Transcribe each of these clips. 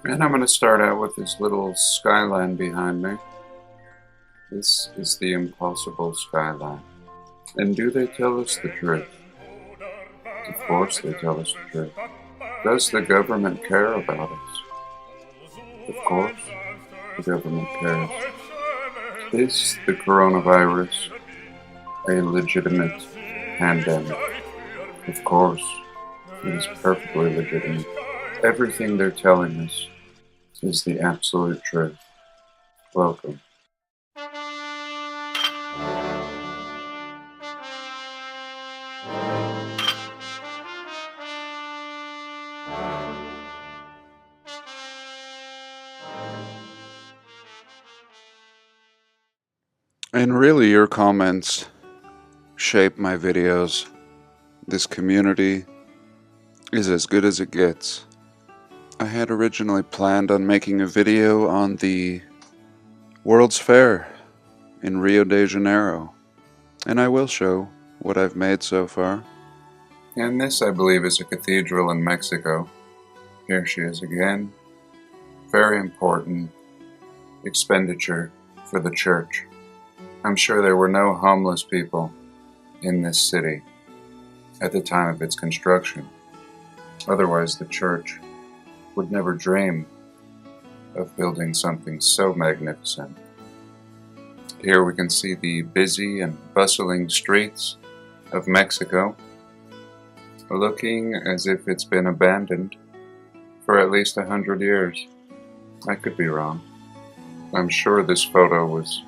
And I'm going to start out with this little skyline behind me. This is the impossible skyline. And do they tell us the truth? Of course they tell us the truth. Does the government care about us? Of course the government cares. Is the coronavirus a legitimate pandemic? Of course, it is perfectly legitimate. Everything they're telling us is the absolute truth. Welcome. And really, your comments shape my videos. This community is as good as it gets. I had originally planned on making a video on the World's Fair in Rio de Janeiro, and I will show what I've made so far. And this, I believe, is a cathedral in Mexico. Here she is again. Very important expenditure for the church. I'm sure there were no homeless people in this city at the time of its construction. Otherwise, the church would never dream of building something so magnificent. Here we can see the busy and bustling streets of Mexico, looking as if it's been abandoned for at least 100 years. I could be wrong. I'm sure this photo was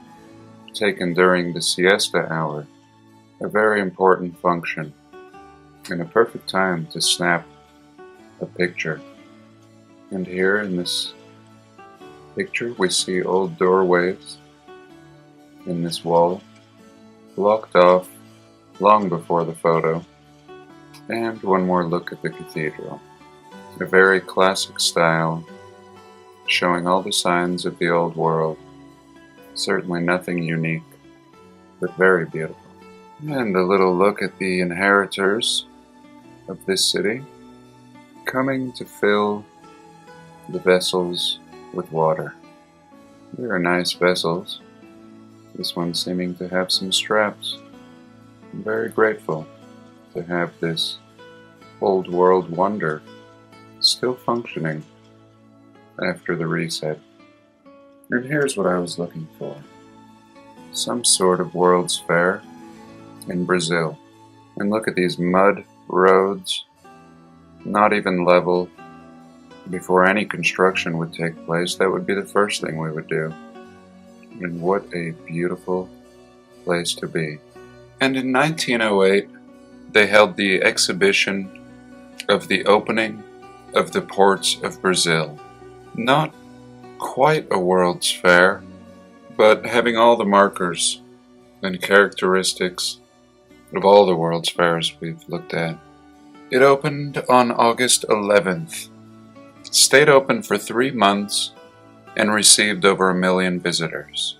taken during the siesta hour, a very important function, and a perfect time to snap a picture. And here in this picture we see old doorways in this wall, blocked off long before the photo. And one more look at the cathedral. A very classic style, showing all the signs of the old world. Certainly nothing unique, but very beautiful. And a little look at the inheritors of this city, coming to fill the vessels with water. They are nice vessels. This one seeming to have some straps. I'm very grateful to have this old world wonder still functioning after the reset. And here's what I was looking for. Some sort of World's Fair in Brazil. And look at these mud roads, not even level. Before any construction would take place, that would be the first thing we would do. And what a beautiful place to be. And in 1908, they held the exhibition of the opening of the ports of Brazil. Not quite a World's Fair, but having all the markers and characteristics of all the World's Fairs we've looked at. It opened on August 11th, stayed open for 3 months, and received over 1 million visitors.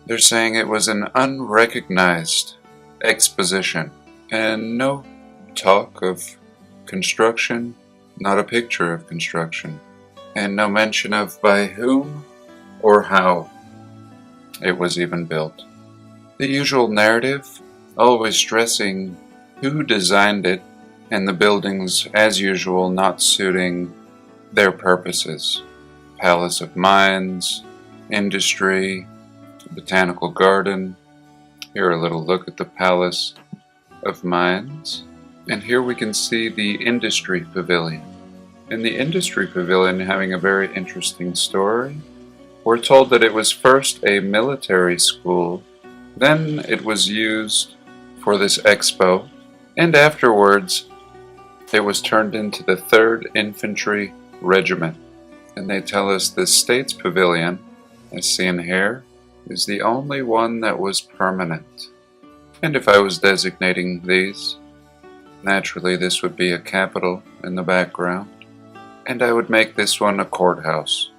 They're saying it was an unrecognized exposition, and no talk of construction, not a picture of construction, and no mention of by whom or how it was even built. The usual narrative, always stressing who designed it, and the buildings, as usual, not suiting their purposes. Palace of Mines, Industry, Botanical Garden. Here a little look at the Palace of Mines. And here we can see the Industry Pavilion. In the Industry Pavilion, having a very interesting story. We're told that it was first a military school, then it was used for this expo, and afterwards it was turned into the 3rd Infantry Regiment. And they tell us the States Pavilion, as seen here, is the only one that was permanent. And if I was designating these, naturally this would be a Capitol in the background, and I would make this one a courthouse.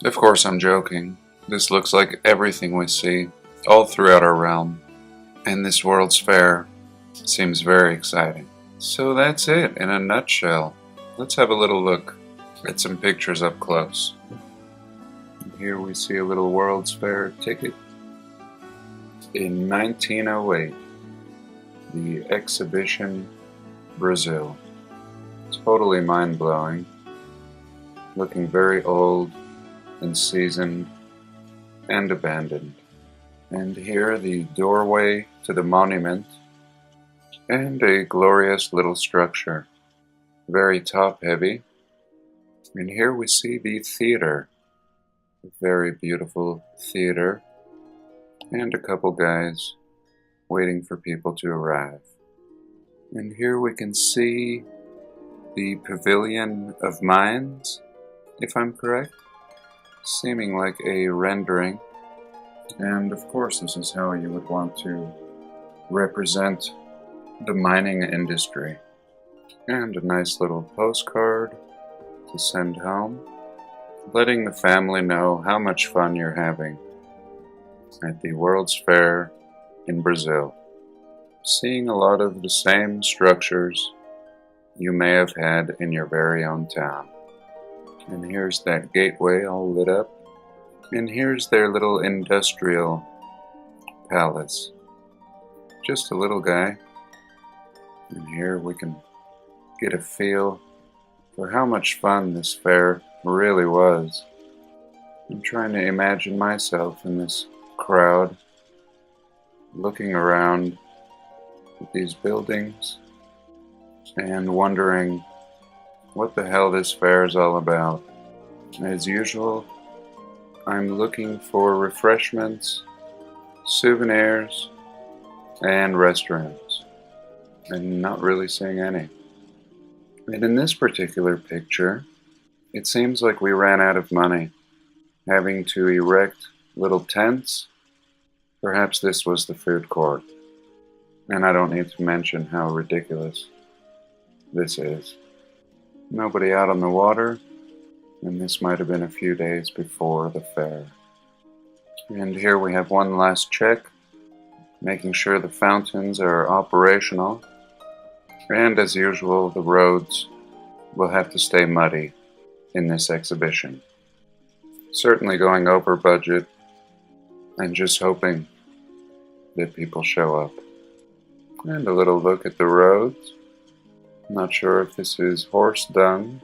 Of course I'm joking. This looks like everything we see all throughout our realm, and this World's Fair seems very exciting. So that's it in a nutshell. Let's have a little look Get some pictures up close. And here we see a little World's Fair ticket. In 1908, the exhibition Brazil. Totally mind-blowing. Looking very old and seasoned and abandoned. And here the doorway to the monument and a glorious little structure. Very top-heavy. And here we see the theater. A very beautiful theater. And a couple guys waiting for people to arrive. And here we can see the Pavilion of Minds, if I'm correct, seeming like a rendering. And of course this is how you would want to represent the mining industry. And a nice little postcard to send home, letting the family know how much fun you're having at the World's Fair in Brazil. Seeing a lot of the same structures you may have had in your very own town. And here's that gateway all lit up. And here's their little industrial palace. Just a little guy. And here we can get a feel for how much fun this fair really was. I'm trying to imagine myself in this crowd, looking around at these buildings and wondering what the hell this fair is all about. As usual, I'm looking for refreshments, souvenirs, and restaurants, and not really seeing any. And in this particular picture, it seems like we ran out of money, having to erect little tents. Perhaps this was the food court. And I don't need to mention how ridiculous this is. Nobody out on the water, and this might have been a few days before the fair. And here we have one last check, making sure the fountains are operational. And as usual, the roads will have to stay muddy in this exhibition. Certainly going over budget and just hoping that people show up. And a little look at the roads. Not sure if this is horse dung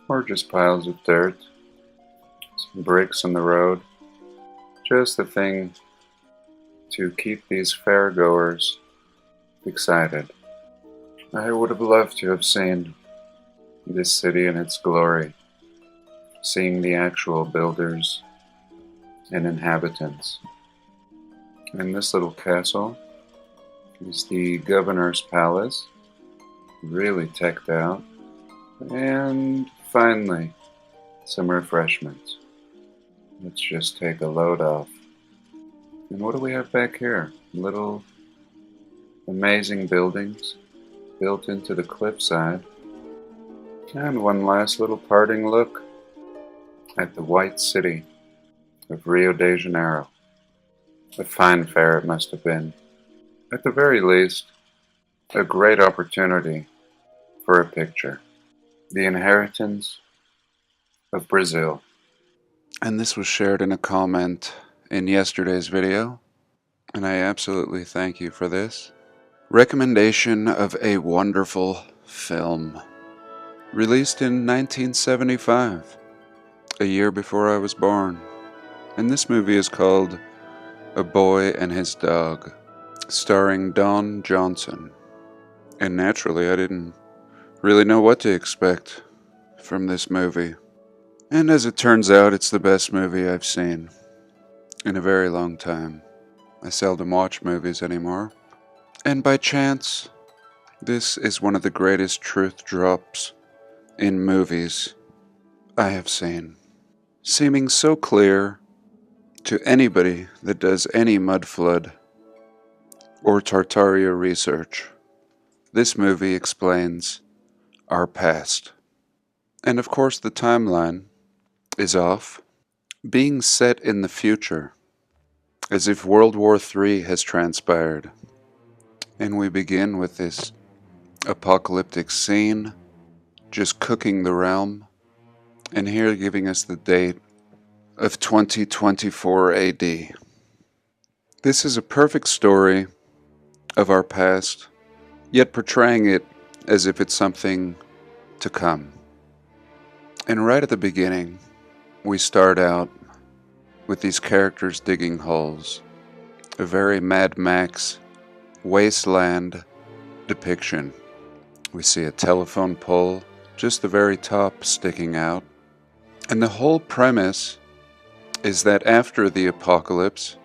or just piles of dirt. Some bricks on the road. Just the thing to keep these fairgoers excited. I would have loved to have seen this city in its glory, seeing the actual builders and inhabitants. And this little castle is the governor's palace, really teched out. And finally, some refreshments. Let's just take a load off. And what do we have back here? Little amazing buildings built into the cliffside. And one last little parting look at the white city of Rio de Janeiro. A fine fair it must have been. At the very least, a great opportunity for a picture. The inheritance of Brazil. And this was shared in a comment in yesterday's video, and I absolutely thank you for this. Recommendation of a wonderful film. Released in 1975, a year before I was born. And this movie is called A Boy and His Dog, starring Don Johnson. And naturally, I didn't really know what to expect from this movie. And as it turns out, it's the best movie I've seen in a very long time. I seldom watch movies anymore. And by chance, this is one of the greatest truth drops in movies I have seen. Seeming so clear to anybody that does any Mudflood or Tartaria research. This movie explains our past. And of course the timeline is off, being set in the future, as if World War III has transpired. And we begin with this apocalyptic scene, just cooking the realm, and here giving us the date of 2024 AD. This is a perfect story of our past, yet portraying it as if it's something to come. And right at the beginning, we start out with these characters digging holes. A very Mad Max wasteland depiction. We see a telephone pole, just the very top sticking out. And the whole premise is that after the apocalypse,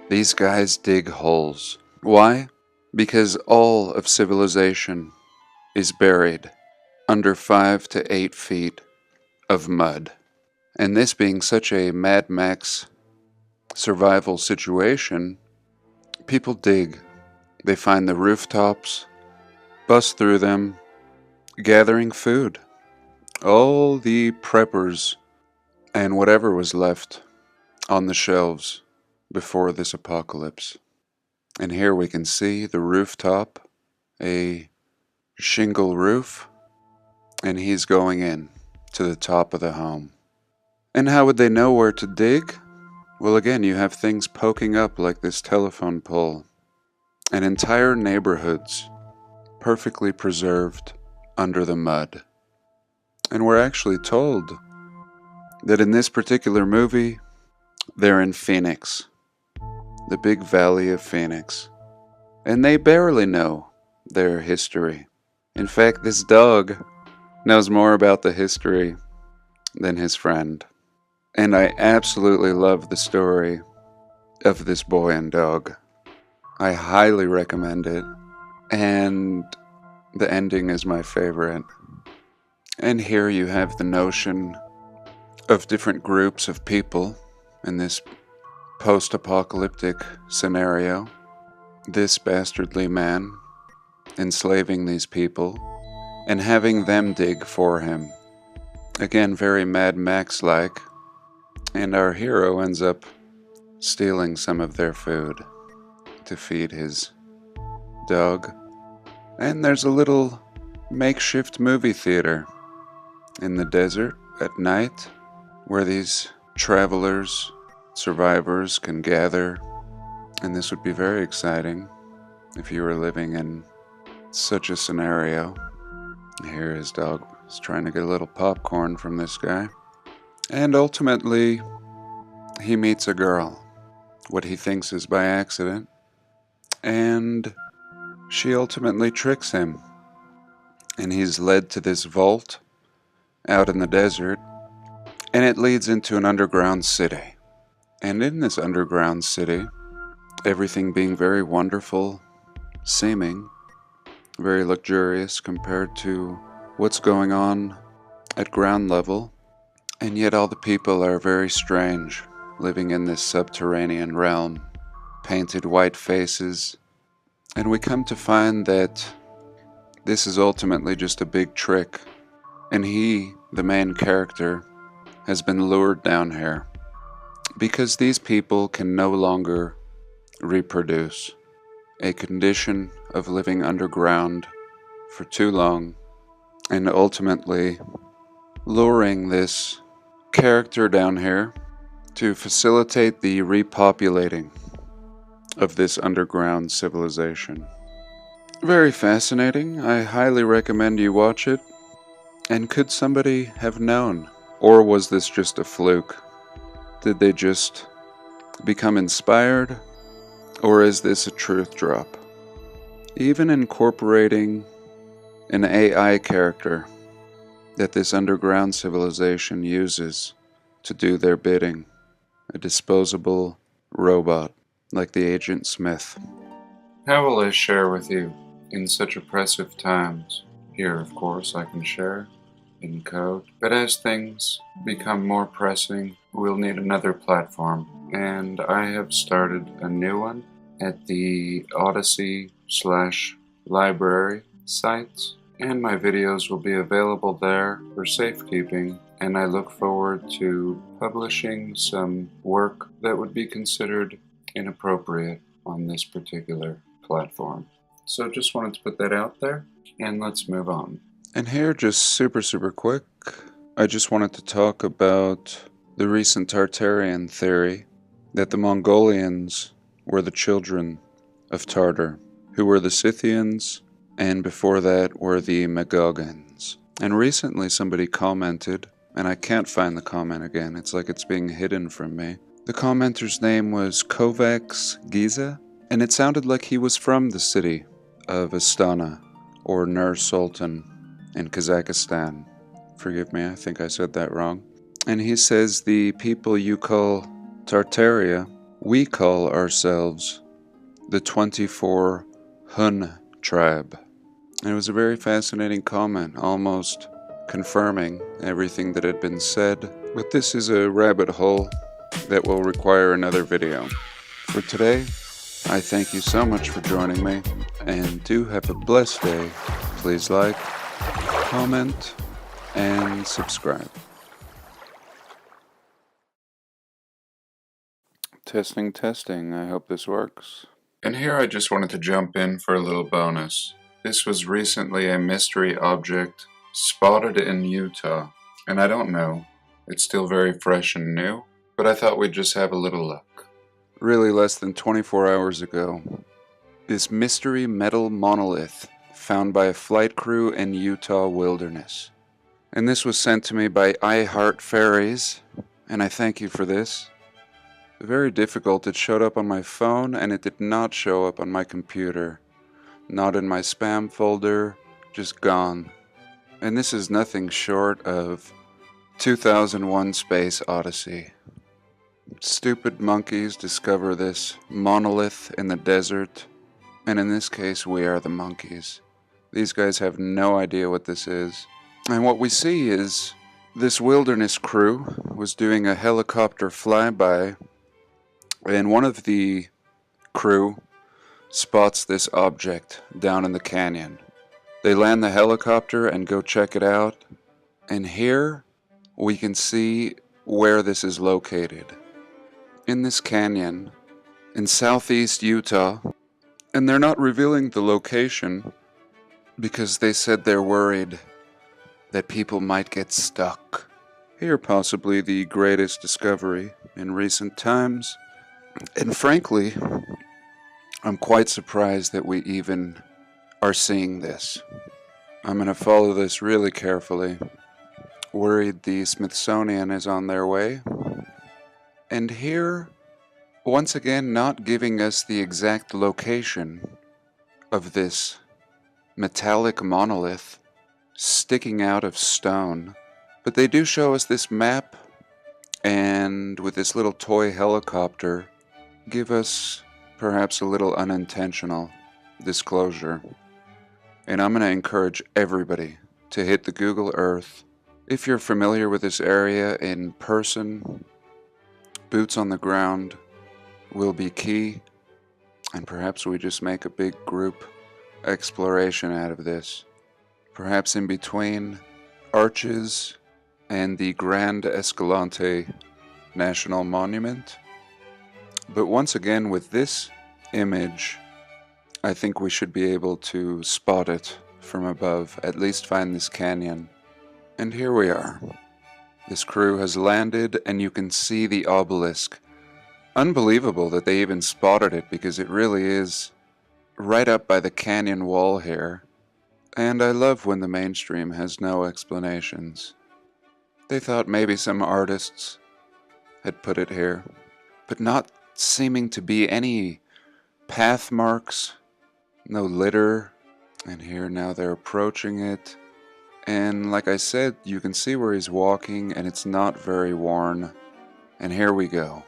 these guys dig holes. Why? Because all of civilization is buried under 5 to 8 feet of mud. And this being such a Mad Max survival situation, people dig. They find the rooftops, bust through them, gathering food. All the preppers and whatever was left on the shelves before this apocalypse. And here we can see the rooftop, a shingle roof, and he's going in to the top of the home. And how would they know where to dig? Well, again, you have things poking up like this telephone pole, and entire neighborhoods perfectly preserved under the mud. And we're actually told that in this particular movie, they're in Phoenix, the big valley of Phoenix, and they barely know their history. In fact, this dog knows more about the history than his friend. And I absolutely love the story of this boy and dog. I highly recommend it, and the ending is my favorite. And here you have the notion of different groups of people in this post-apocalyptic scenario. This bastardly man enslaving these people and having them dig for him. Again, very Mad Max-like. And our hero ends up stealing some of their food to feed his dog. And there's a little makeshift movie theater in the desert at night where these travelers, survivors can gather. And this would be very exciting if you were living in such a scenario. Here his dog is trying to get a little popcorn from this guy. And ultimately, he meets a girl, what he thinks is by accident, and she ultimately tricks him. And he's led to this vault out in the desert, and it leads into an underground city. And in this underground city, everything being very wonderful seeming, very luxurious compared to what's going on at ground level, and yet all the people are very strange, living in this subterranean realm, painted white faces, and we come to find that this is ultimately just a big trick, and he, the main character, has been lured down here because these people can no longer reproduce. A condition of living underground for too long, and ultimately luring this character down here to facilitate the repopulating of this underground civilization. Very fascinating. I highly recommend you watch it. And could somebody have known? Or was this just a fluke? Did they just become inspired? Or is this a truth drop? Even incorporating an AI character that this underground civilization uses to do their bidding. A disposable robot like the Agent Smith. How will I share with you in such oppressive times? Here, of course, I can share in code. But as things become more pressing, we'll need another platform. And I have started a new one at the Odyssey/library sites. And my videos will be available there for safekeeping. And I look forward to publishing some work that would be considered inappropriate on this particular platform. So just wanted to put that out there, and let's move on. And here, just super quick, I just wanted to talk about the recent Tartarian theory that the Mongolians were the children of Tartar, who were the Scythians, and before that were the Magogans. And recently somebody commented, and I can't find the comment again, it's like it's being hidden from me. The commenter's name was Kovacs Giza, and it sounded like he was from the city of Astana, or Nur Sultan, in Kazakhstan. Forgive me, I think I said that wrong. And he says the people you call Tartaria, we call ourselves the 24 Hun tribe. And it was a very fascinating comment, almost confirming everything that had been said. But this is a rabbit hole that will require another video. For today, I thank you so much for joining me, and do have a blessed day. Please like, comment, and subscribe. Testing, I hope this works. And here I just wanted to jump in for a little bonus. This was recently a mystery object spotted in Utah, and I don't know, it's still very fresh and new, but I thought we'd just have a little look. Really less than 24 hours ago, this mystery metal monolith found by a flight crew in Utah wilderness. And this was sent to me by I Heart Fairies, and I thank you for this. Very difficult. It showed up on my phone and it did not show up on my computer. Not in my spam folder, just gone. And this is nothing short of 2001 Space Odyssey. Stupid monkeys discover this monolith in the desert, and in this case we are the monkeys. These guys have no idea what this is. And what we see is this wilderness crew was doing a helicopter flyby, and one of the crew spots this object down in the canyon. They land the helicopter and go check it out, and here we can see where this is located. In this canyon in southeast Utah, and they're not revealing the location because they said they're worried that people might get stuck. Here possibly the greatest discovery in recent times. And frankly, I'm quite surprised that we even are seeing this. I'm going to follow this really carefully. Worried the Smithsonian is on their way. And here, once again, not giving us the exact location of this metallic monolith sticking out of stone. But they do show us this map, and with this little toy helicopter, give us perhaps a little unintentional disclosure. And I'm going to encourage everybody to hit the Google Earth. If you're familiar with this area in person, boots on the ground will be key, and perhaps we just make a big group exploration out of this. Perhaps in between Arches and the Grand Escalante National Monument. But once again, with this image, I think we should be able to spot it from above, at least find this canyon. And here we are. This crew has landed, and you can see the obelisk. Unbelievable that they even spotted it, because it really is right up by the canyon wall here. And I love when the mainstream has no explanations. They thought maybe some artists had put it here, but not seeming to be any path marks, no litter. And here now they're approaching it. And like I said, you can see where he's walking, and it's not very worn. And here we go.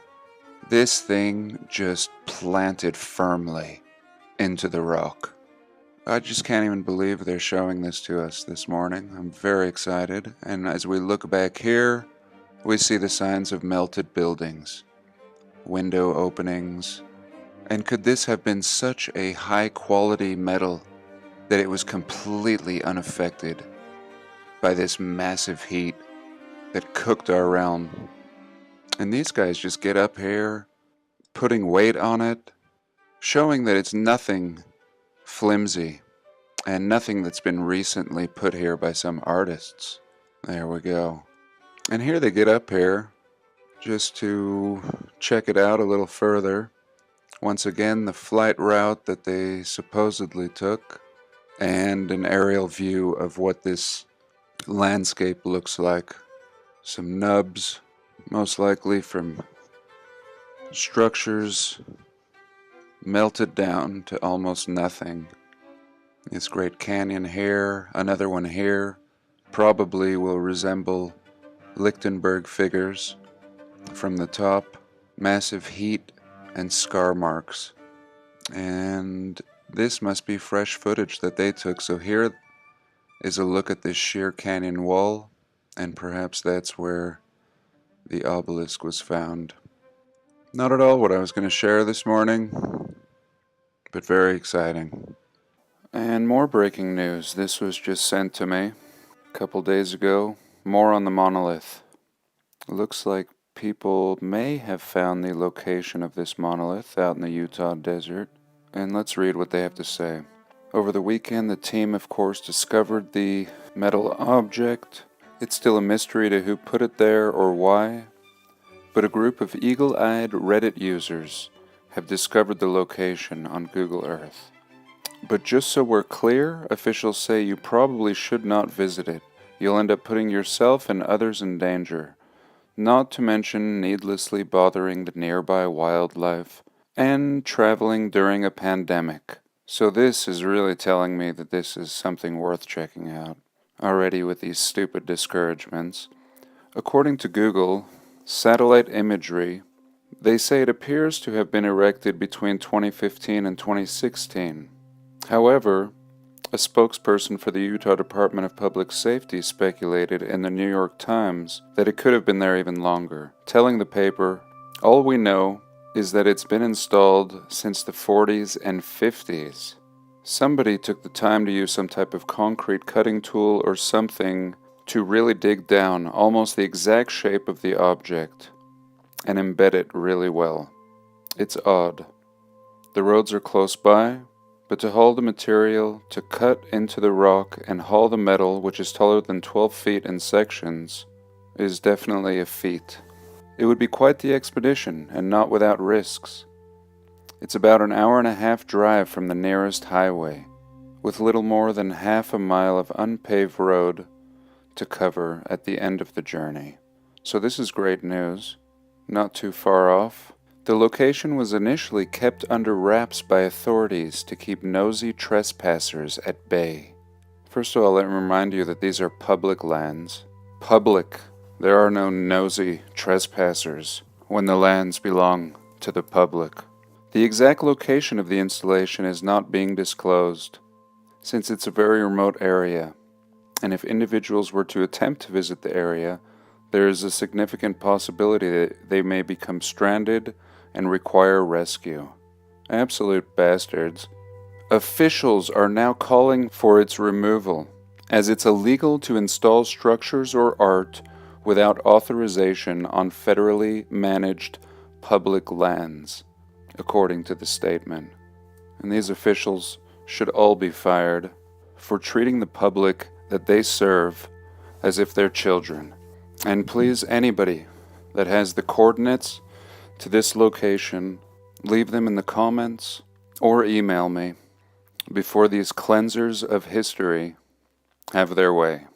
This thing just planted firmly into the rock. I just can't even believe they're showing this to us this morning. I'm very excited. And as we look back here, we see the signs of melted buildings, window openings. And could this have been such a high quality metal that it was completely unaffected by this massive heat that cooked our realm? And these guys just get up here, putting weight on it, showing that it's nothing flimsy and nothing that's been recently put here by some artists. There we go. And here they get up here just to check it out a little further. Once again, the flight route that they supposedly took, and an aerial view of what this landscape looks like. Some nubs, most likely from structures melted down to almost nothing. This great canyon here, another one here, probably will resemble Lichtenberg figures from the top. Massive heat and scar marks. And this must be fresh footage that they took. So here is a look at this sheer canyon wall, and perhaps that's where the obelisk was found. Not at all what I was going to share this morning, but very exciting. And more breaking news. This was just sent to me a couple days ago. More on the monolith. It looks like people may have found the location of this monolith out in the Utah desert. And let's read what they have to say. Over the weekend, the team, of course, discovered the metal object. It's still a mystery to who put it there or why, but a group of eagle-eyed Reddit users have discovered the location on Google Earth. But just so we're clear, officials say you probably should not visit it. You'll end up putting yourself and others in danger, not to mention needlessly bothering the nearby wildlife and traveling during a pandemic. So this is really telling me that this is something worth checking out. Already with these stupid discouragements. According to Google, satellite imagery, they say it appears to have been erected between 2015 and 2016. However, a spokesperson for the Utah Department of Public Safety speculated in the New York Times that it could have been there even longer, telling the paper, "All we know is that it's been installed since the 40s and 50s. Somebody took the time to use some type of concrete cutting tool or something to really dig down almost the exact shape of the object and embed it really well. It's odd. The roads are close by, but to haul the material, to cut into the rock and haul the metal, which is taller than 12 feet in sections, is definitely a feat. It would be quite the expedition, and not without risks. It's about an hour-and-a-half drive from the nearest highway, with little more than half a mile of unpaved road to cover at the end of the journey. So this is great news. Not too far off. The location was initially kept under wraps by authorities to keep nosy trespassers at bay. First of all, let me remind you that these are public lands. Public. There are no nosy trespassers when the lands belong to the public. The exact location of the installation is not being disclosed, since it's a very remote area, and if individuals were to attempt to visit the area, there is a significant possibility that they may become stranded and require rescue. Absolute bastards. Officials are now calling for its removal, as it's illegal to install structures or art without authorization on federally managed public lands, according to the statement. And these officials should all be fired for treating the public that they serve as if they're children. And please, anybody that has the coordinates to this location, leave them in the comments or email me before these cleansers of history have their way.